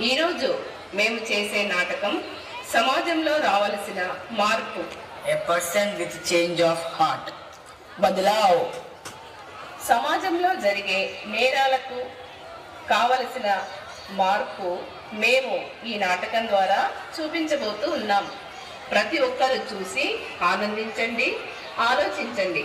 ఈరోజు మేము చేసే నాటకం సమాజంలో రావలసిన మార్పు. A person with change of heart. బదలావ్. సమాజంలో జరిగే నేరాలకు కావలసిన మార్పు మేము ఈ నాటకం ద్వారా చూపించబోతూ ఉన్నాం. ప్రతి ఒక్కరు చూసి ఆనందించండి, ఆలోచించండి.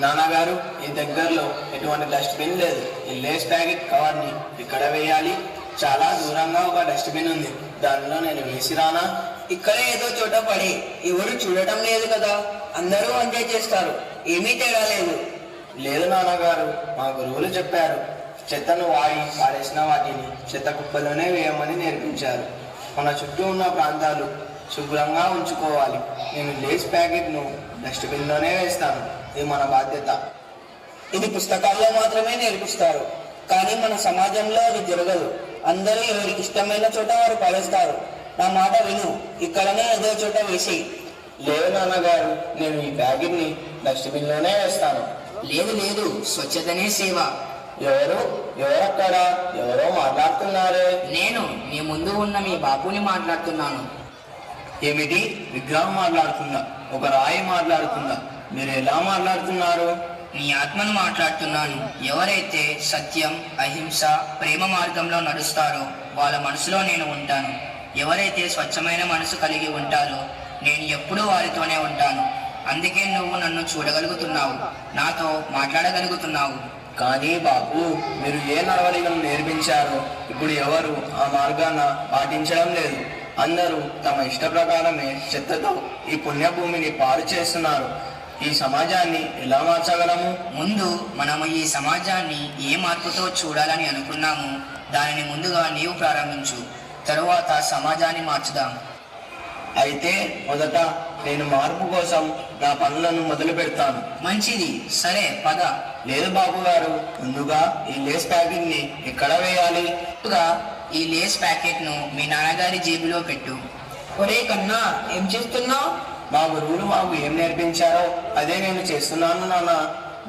నాన్నగారు, ఈ దగ్గరలో ఎటువంటి డస్ట్బిన్ లేదు. ఈ లేస్ ప్యాకెట్ కవర్ని ఇక్కడ వేయాలి. చాలా దూరంగా ఒక డస్ట్బిన్ ఉంది, దానిలో నేను వేసిరానా? ఇక్కడే ఏదో చోట పడి ఎవరు చూడటం లేదు కదా, అందరూ అంతే చేస్తారు, ఏమీ తేడా లేదు. లేదు నాన్నగారు, మా గురువులు చెప్పారు, చెత్తను పాడేసిన వాటిని చెత్త కుప్పలోనే వేయమని నేర్పించారు. మన చుట్టూ ఉన్న ప్రాంతాలు శుభ్రంగా ఉంచుకోవాలి. నేను లేస్ ప్యాకెట్ను డస్ట్బిన్లోనే వేస్తాను. ఇది మన బాధ్యత. ఇది పుస్తకాల్లో మాత్రమే నేర్పిస్తారు, కానీ మన సమాజంలో అది జరగదు. అందరూ ఎవరికి ఇష్టమైన చోట వారు పడేస్తారు. నా మాట విను, ఇక్కడనే ఏదో చోట వేసి. లేదు నాన్నగారు, నేను ఈ ప్యాకెట్ని డస్ట్బిన్లోనే వేస్తాను. లేదు లేదు, స్వచ్ఛతనే సేవ. ఎవరక్కడ? ఎవరో మాట్లాడుతున్నారే. నేను మీ ముందు ఉన్న మీ బాపుని మాట్లాడుతున్నాను. ఏమిటి? విగ్రహం మాట్లాడుతుందా? ఒక రాయి మాట్లాడుతుందా? మీరు ఎలా మాట్లాడుతున్నారు? నీ ఆత్మను మాట్లాడుతున్నాను. ఎవరైతే సత్యం, అహింస, ప్రేమ మార్గంలో నడుస్తారో వాళ్ళ మనసులో నేను ఉంటాను. ఎవరైతే స్వచ్ఛమైన మనసు కలిగి ఉంటారో నేను ఎప్పుడూ వారితోనే ఉంటాను. అందుకే నువ్వు నన్ను చూడగలుగుతున్నావు, నాతో మాట్లాడగలుగుతున్నావు. కానీ బాపు, మీరు ఏ నడవడికను నేర్పించారో ఇప్పుడు ఎవరు ఆ మార్గాన పాటించడం లేదు. అందరూ తమ ఇష్ట ప్రకారమే చెత్తతో ఈ పుణ్యభూమిని పాడు చేస్తున్నారు. ఈ సమాజాన్ని ఎలా మార్చగలము? ముందు మనము ఈ సమాజాన్ని ఏ మార్పుతో చూడాలని అనుకున్నాము దానిని ముందుగా నీవు ప్రారంభించు, తరువాత సమాజాన్ని మార్చుదాం. అయితే మొదట నేను మార్పు కోసం నా పనులను మొదలు పెడతాను. మంచిది, సరే పద. లేదు బాబు గారు, ముందుగా ఈ లేస్ ప్యాకెట్ ని ఎక్కడ వేయాలి? ఈ లేస్ ప్యాకెట్ ను మీ నాన్నగారి జేబులో పెట్టు. ఒరే కన్నా, ఏం చేస్తున్నావు? మా గురువులు మాకు ఏం నేర్పించారో అదే నేను చేస్తున్నాను నాన్న.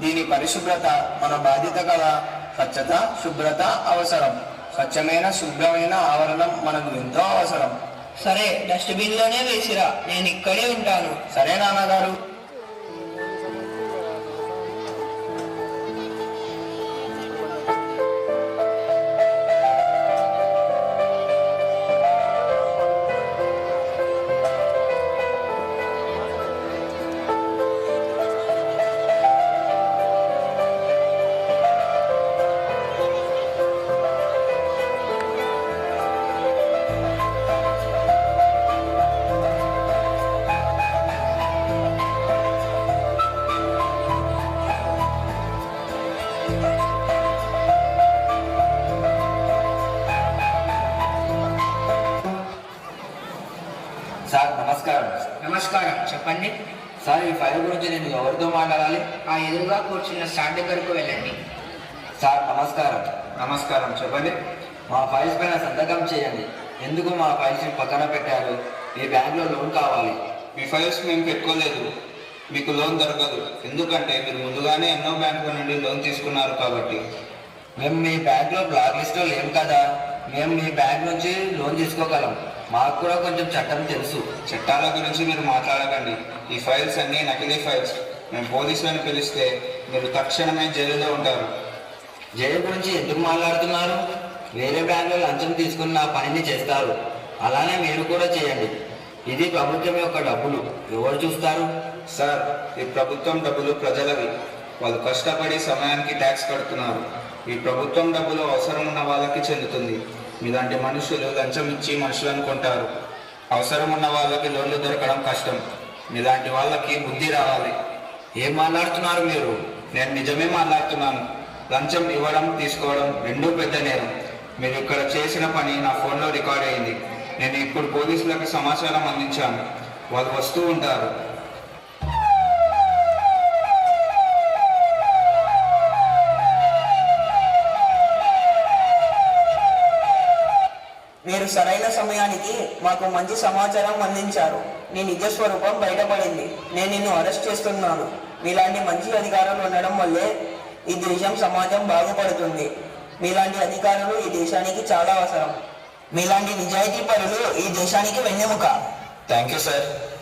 దీని పరిశుభ్రత మన బాధ్యత కదా. స్వచ్ఛత, శుభ్రత అవసరం. స్వచ్ఛమైన శుభ్రమైన ఆవరణం మనకు ఎంతో అవసరం. సరే, డస్ట్బిన్ లోనే వేసిరా, నేను ఇక్కడే ఉంటాను. సరే నాన్నగారు. సార్ నమస్కారం. నమస్కారం, చెప్పండి. సార్, ఈ ఫైల్ గురించి నేను ఎవరితో మాట్లాడాలి? ఆ ఎదురుగా కూర్చున్న స్టార్ట్ దగ్గరకు వెళ్ళండి. సార్ నమస్కారం. నమస్కారం, చెప్పండి. మా ఫైల్స్ పైన సంతకం చేయండి. ఎందుకు మా ఫైల్స్ పక్కన పెట్టారు? మీ బ్యాంక్లో లోన్ కావాలి. మీ ఫైల్స్ మేము పెట్టుకోలేదు, మీకు లోన్ దొరకదు. ఎందుకంటే మీరు ముందుగానే ఎన్నో బ్యాంకుల నుండి లోన్ తీసుకున్నారు కాబట్టి. మేము మీ బ్యాంక్లో బ్లాక్ లిస్ట్లో లేం కదా. మేము మీ బ్యాంక్ నుంచి లోన్ తీసుకోగలం. మాకు కూడా కొంచెం చట్టం తెలుసు. చట్టాల గురించి మీరు మాట్లాడకండి. ఈ ఫైల్స్ అన్నీ నకిలీ ఫైల్స్. మేము పోలీసులను పిలిస్తే మీరు తక్షణమే జైలులో ఉంటారు. జైలు గురించి ఎందుకు మాట్లాడుతున్నారు? వేరే బ్యాంకులో లంచం తీసుకున్న పనిని చేస్తారు. అలానే మీరు కూడా చేయండి. ఇది ప్రభుత్వం యొక్క డబ్బులు, ఎవరు చూస్తారు? సార్, ఈ ప్రభుత్వం డబ్బులు ప్రజలవి. వాళ్ళు కష్టపడి సమయానికి ట్యాక్స్ కడుతున్నారు. ఈ ప్రభుత్వం డబ్బులు అవసరం ఉన్న వాళ్ళకి చెందుతుంది. మీలాంటి మనుషులు లంచం ఇచ్చి మనుషులు అనుకుంటారు. అవసరం ఉన్న వాళ్ళకి లోన్లు దొరకడం కష్టం. మీలాంటి వాళ్ళకి బుద్ధి రావాలి. ఏం మాట్లాడుతున్నారు మీరు? నేను నిజమే మాట్లాడుతున్నాను. లంచం ఇవ్వడం తీసుకోవడం రెండూ పెద్ద నేరం. మీరు ఇక్కడ చేసిన పని నా ఫోన్లో రికార్డ్ అయింది. నేను ఇప్పుడు పోలీసులకు సమాచారం అందించాను. వాళ్ళు వస్తూ ఉంటారు. మీరు సరైన సమయానికి మాకు మంచి సమాచారం అందించారు. నీ నిజ స్వరూపం బయటపడింది. నేను నిన్ను అరెస్ట్ చేస్తున్నాను. మీలాంటి మంచి అధికారులు ఉండడం వల్లే ఈ దేశం సమాజం బాగుపడుతుంది. మీలాంటి అధికారులు ఈ దేశానికి చాలా అవసరం. మీలాంటి నిజాయితీ పరులు ఈ దేశానికి వెన్నెముక. Thank you sir.